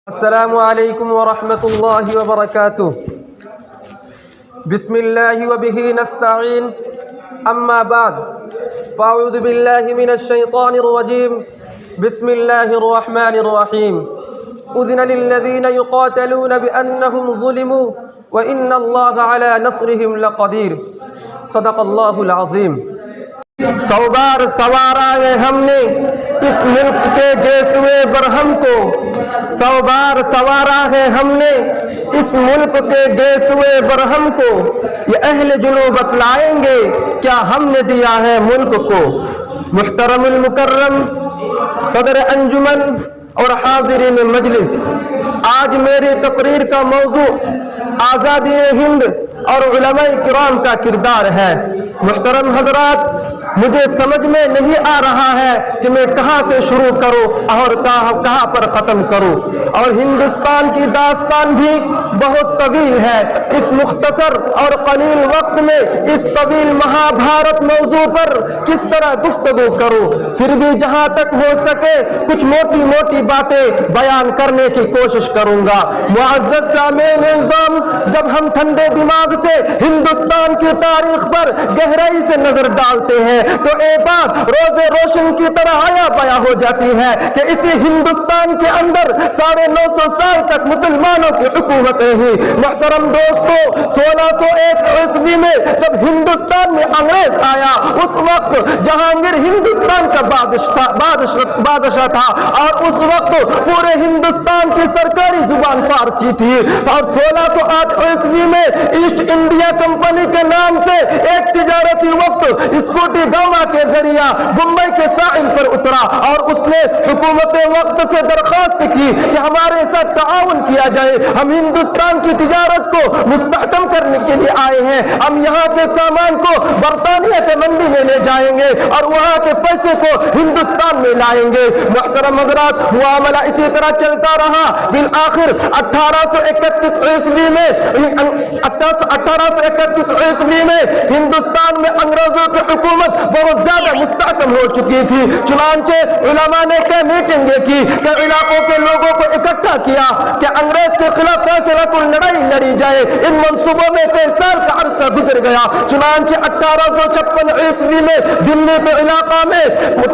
السلام علیکم ورحمۃ اللہ وبرکاتہ۔ بسم اللہ وبہ نستعین، اما بعد فاعوذ باللہ من الشیطان الرجیم، بسم اللہ الرحمن الرحیم۔ اذن للذین یقاتلون بانہم ظلموا وان اللہ علی نصرہم لقدیر۔ صدق اللہ العظیم۔ سو بار سوارا ہے ہم نے اس ملک کے گیسوئے برہم کو، سو بار سوارا ہے ہم نے اس ملک کے گیسوئے برہم کو، یہ اہل جنوب بتلائیں گے کیا ہم نے دیا ہے ملک کو۔ محترم المکرم صدر انجمن اور حاضرین مجلس، آج میری تقریر کا موضوع آزادی ہند اور علماء کرام کا کردار ہے۔ محترم حضرات، مجھے سمجھ میں نہیں آ رہا ہے کہ میں کہاں سے شروع کروں اور کہاں پر ختم کروں، اور ہندوستان کی داستان بھی بہت طویل ہے۔ اس مختصر اور قلیل وقت میں اس طویل مہابھارت موضوع پر کس طرح گفتگو کروں؟ پھر بھی جہاں تک ہو سکے کچھ موٹی موٹی باتیں بیان کرنے کی کوشش کروں گا۔ معزز سامعین اعظم، جب ہم ٹھنڈے دماغ سے ہندوستان کی تاریخ پر گہرائی سے نظر ڈالتے ہیں تو ایک بات روز روشن کی طرح آیا پایا ہو جاتی ہے کہ اسی ہندوستان کے اندر 950 سال تک مسلمانوں کی حکومتیں ہیں۔ محترم دوستو، 1601 عیسوی میں جب ہندوستان میں انگریز آیا، اس وقت جہانگیر ہندوستان کا بادشاہ تھا، اور اس وقت پورے ہندوستان کی سرکاری زبان فارسی تھی، اور 1608 عیسوی میں ایسٹ انڈیا کمپنی کے نام سے ایک تجارتی وفد اسکوٹی گاما کے ذریعہ بمبئی کے ساحل پر اترا، اور اس نے حکومت وقت سے درخواست کی کہ ہمارے ساتھ تعاون کیا جائے، ہم ہندوستان کی تجارت کو مستحکم کرنے کے لیے آئے ہیں، ہم یہاں کے سامان کو برطانیہ کے منڈی میں لے جائیں گے اور وہاں کے پیسے کو ہندوستان میں لائیں گے۔ محترم حضرات، معاملہ اسی طرح چلتا رہا۔ بالآخر 1831 عیسوی میں ہندوستان میں انگریزوں کی حکومت بہت زیادہ مستحکم ہو چکی تھی، چنانچہ علماء نے کئی میٹنگیں کی، کئی علاقوں کے لوگوں کو اکٹھا کیا کہ انگریز کے خلاف فیصلہ کوئی لڑائی لڑی جائے۔ ان منصوبوں میں کئی سال کا عرصہ گزر گیا، چنانچہ 1856 عیسوی میں دلی کے علاقہ میں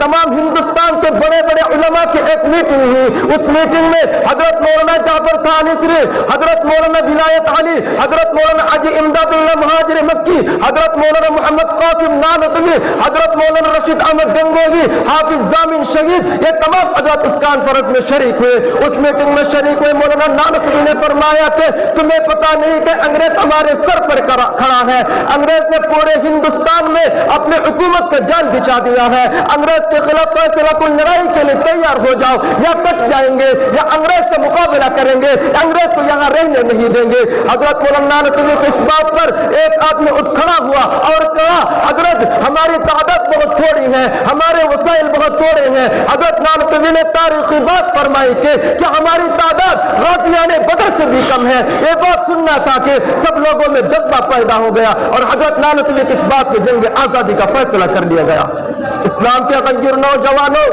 تمام ہندوستان کے بڑے بڑے علماء کی ایک میٹنگ ہوئی۔ اس میٹنگ میں حضرت مولانا جعفر تھانسری، حضرت مولانا ولایت علی، حضرت مولانا حاجی امداد اللہ مہاجر مکی، حضرت مولانا محمد قاسم نانوتوی، حضرت مولانا رشید احمد گنگوہی، حافظ ضامن شہید، یہ تمام حضرات اس کانفرنس میں شریک ہوئے۔ اس میٹنگ میں شریک ہوئے مولانا نانوتوی نے فرمایا کہ تمہیں پتہ نہیں کہ انگریز ہمارے سر پر کھڑا ہے، انگریز نے پورے ہندوستان میں اپنے حکومت کا جال بچھا دیا ہے، انگریز کے خلاف فیصلہ کوئی لڑائی کے لیے تیار ہو جاؤ، یا کٹ جائیں گے یا انگریز کا مقابلہ کریں گے، انگریز کو یہاں رہنے نہیں دیں گے۔ حضرت مولانا نانوتوی کی اس بات پر ایک آدمی اٹھ کھڑا ہوا اور کہا، حضرت ہماری تعداد بہت تھوڑی ہے، ہمارے وسائل بہت تھوڑے ہیں۔ حضرت نانوتوی نے تاریخی بات فرمائی کہ ہماری تعداد غازیان بدر سے بھی کم ہے۔ یہ بات سننا تھا کہ سب لوگوں میں جذبہ پیدا ہو گیا، اور حضرت نانوتوی کی اس بات پہ جنگ آزادی کا فیصلہ کر لیا گیا۔ اسلام کے غیر نوجوانوں،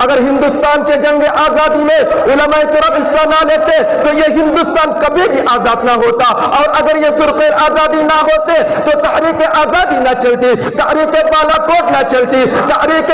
اگر ہندوستان کے جنگ آزادی میں علماء کرام حصہ نہ لیتے تو یہ ہندوستان کبھی بھی آزاد نہ ہوتا، اور اگر یہ سرخیر آزادی نہ ہوتے تو تحریک آزادی نہ چلتی، تحریک بالا کوٹ نہ چلتی، تحریک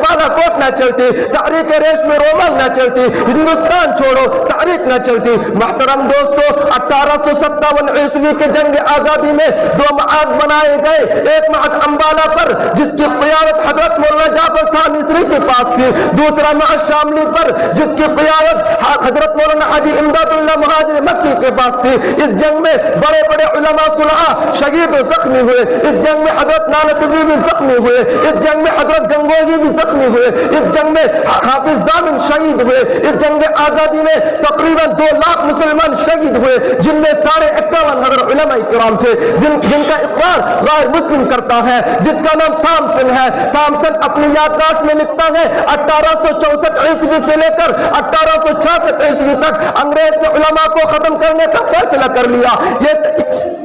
بالا کوٹ نہ چلتی، تحریک ریشم رومن نہ چلتی، ہندوستان چھوڑو تحریک نہ چلتی۔ محترم دوستو، 1857 عیسوی کے جنگ آزادی میں 2 معاہد بنائے گئے، ایک معاہد امبالہ پر جس کی قیادت حضرت مولانا جعفر تھانسری کے پاس تھی، دوسرا معاہد شاملی پر جس کی قیادت حضرت مولانا حاجی امداد اللہ مہاجر مکی کے پاس تھی۔ اس جنگ میں بڑے بڑے علماء صلحاء شہید و زخمی ہوئے، اس جنگ میں حضرت نانوتوی بھی زخمی ہوئے، اس جنگ میں حضرت گنگوہی بھی زخمی ہوئے، اس جنگ میں حافظ ضامن شہید ہوئے۔ اس جنگ آزادی میں تقریباً 2 لاکھ مسلمان شہید ہوئے، جن میں 51,500 علماء کرام تھے، جن کا اقرار غیر مسلم کرتا ہے، جس کا نام تھامسن ہے۔ تھامسن اپنی یادداشت میں لکھتا ہے 1864 عیسوی سے لے کر 1866 عیسوی تک انگریز نے علماء کو ختم کرنے کا فیصلہ کر لیا۔ یہ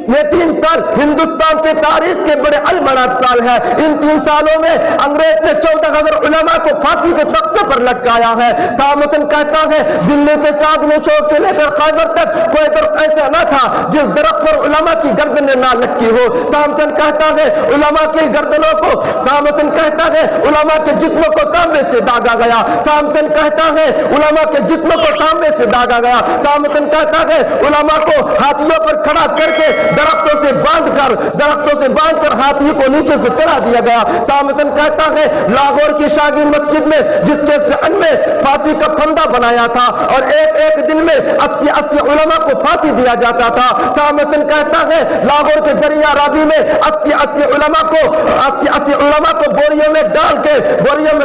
یہ 3 سال ہندوستان کے تاریخ کے بڑے المناک سال ہے. ان 3 سالوں میں انگریز نے 14,000 علماء کو پھانسی کے تختے پر لٹکایا ہے. تامسن کہتا ہے دلی کے چاندنی چوک سے لے کر خیبر تک کوئی درخت ایسا نہ تھا جس درخت پر علماء کی گردنیں نہ لٹکی ہو. تامسن کہتا ہے علماء کی گردنوں کو، تامسن کہتا ہے علماء کے جسموں کو تانبے سے داغا گیا. تامسن کہتا ہے علماء کے جسموں کو تانبے سے داغا گیا. تامسن کہتا ہے علماء کو ہاتھیوں پر کھڑا کر کے درختوں سے باندھ کر ہاتھی کو نیچے سے چڑھا دیا گیا. تامسن کہتا ہے لاہور کی شاگی مسجد میں جس کے ذہن میں پھانسی کا پھندا بنایا تھا اور ایک دن میں 80 علماء کو پھانسی دیا جاتا تھا. تامسن کہتا ہے لاہور کے دریا راوی میں 80 علماء کو بوریوں میں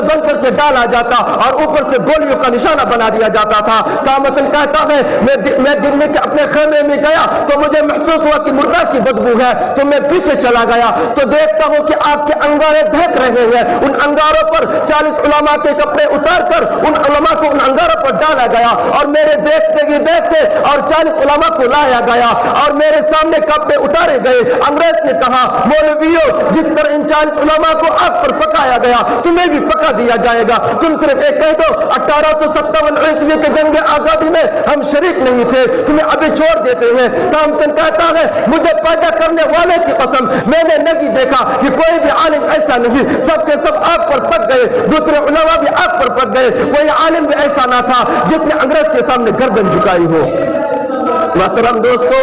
بند کر کے ڈالا جاتا اور اوپر سے گولیوں کا نشانہ بنا دیا جاتا تھا. تامسن کہتا ہے میں دن کے اپنے خیمے میں گیا تو مجھے محسوس ہوا کہ مردہ کی بدبو ہے تو میں پیچھے چلا گیا تو دیکھتا ہوں کہ آپ کے انگارے دہک رہے ہیں. ان انگاروں پر 40 علماء کے کپڑے اتار کر ان علماء کو ان انگاروں پر ڈالا گیا اور میرے دیکھتے اور 40 علماء کو لایا گیا اور میرے سامنے کپڑے اتارے گئے. انگریز نے کہا مولویوں جس طرح ان 40 علماء کو آگ پر پکایا گیا تمہیں بھی پکا دیا جائے گا. تم صرف ایک کہہ دو 1857 عیسوی کے جنگ آزادی میں ہم شریک نہیں تھے، تمہیں ابھی چھوڑ دیتے ہیں. تامسن کہتا ہے مجھے پیدا کرنے والے کی قسم میں نے نہیں دیکھا کہ کوئی بھی عالم ایسا نہیں، سب کے سب آگ پر پک گئے، دوسرے علماء بھی آگ پر پک گئے، کوئی عالم بھی ایسا نہ تھا جس نے انگریز کے سامنے گردن جھکائی ہو. محترم دوستو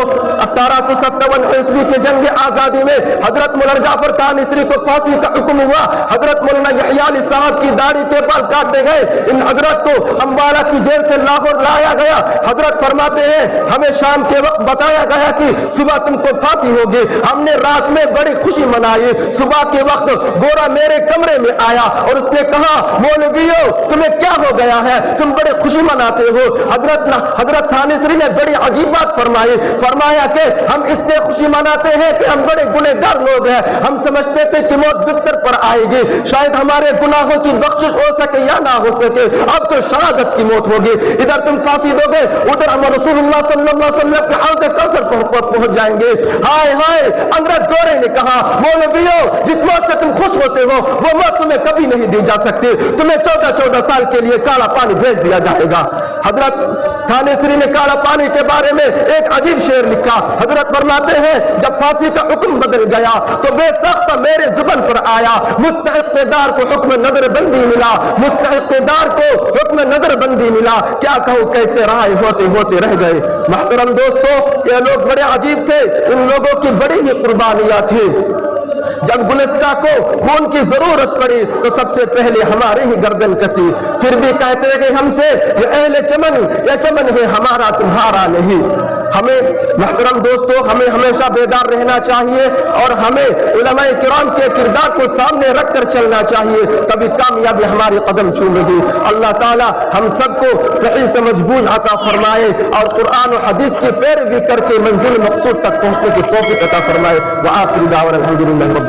1857 عیسوی کے جنگ آزادی میں حضرت مولانا جعفر تانیسری کو پھانسی کا حکم ہوا. حضرت مولانا یحییٰ علی صاحب کی داڑھی کے بال کاٹے گئے. ان حضرت کو امبالہ کی جیل سے لاہور لایا گیا. حضرت فرماتے ہیں ہمیں شام کے وقت بتایا گیا کہ صبح تم کو پھانسی ہوگی. ہم نے رات میں بڑی خوشی منائی. صبح کے وقت گورا میرے کمرے میں آیا اور اس نے کہا مولویو تمہیں کیا ہو گیا ہے، تم بڑے خوشی مناتے ہو. حضرت تانیسری نے بڑی عجیب بات فرمایا کہ ہم اس لیے خوشی مناتے ہیں کہ ہم بڑے گنہگار لوگ ہیں. ہم سمجھتے تھے کہ موت بستر پر آئے گی، شاید ہمارے گناہوں کی بخشش ہو سکے یا نہ ہو سکے، اب تو شہادت کی موت ہوگی. ادھر تم پھانسی دو گے، ادھر ہم رسول اللہ صلی اللہ علیہ وسلم کے حوض کوثر پہنچ جائیں گے. ہائے ہائے انگریز گورے نے کہا مولویو جس موت سے تم خوش ہوتے ہو وہ موت تمہیں کبھی نہیں دی جا سکتی، تمہیں 14 سال کے لیے کالا پانی بھیج دیا جائے گا. حضرت تانیسری نے کالا پانی کے بارے میں ایک عجیب شعر لکھا. حضرت فرماتے ہیں جب پھانسی کا حکم بدل گیا تو بے سخت میرے زبان پر آیا مستحق دار کو حکم نظر بندی ملا، مستحق دار کو حکم نظر بندی ملا. کیا کہوں کیسے رہائے ہوتے رہ گئے. محترم دوستو یہ لوگ بڑے عجیب تھے، ان لوگوں کی بڑی ہی قربانیاں تھی. جب گلستہ کو خون کی ضرورت پڑی تو سب سے پہلے ہماری ہی گردن کٹی، پھر بھی کہتے گئے ہم سے یہ اہل چمن، یہ چمن ہے ہمارا تمہارا نہیں. ہمیں محترم دوستو ہمیں ہمیشہ بیدار رہنا چاہیے اور ہمیں علماء کرام کے کردار کو سامنے رکھ کر چلنا چاہیے، تبھی کامیابی ہماری قدم چومے گی. اللہ تعالی ہم سب کو صحیح سمجھ بوجھ عطا فرمائے اور قرآن و حدیث کی پیروی کر کے منزل مقصود تک پہنچنے کی توفیق عطا فرمائے. وآخر دعوانا الحمدللہ.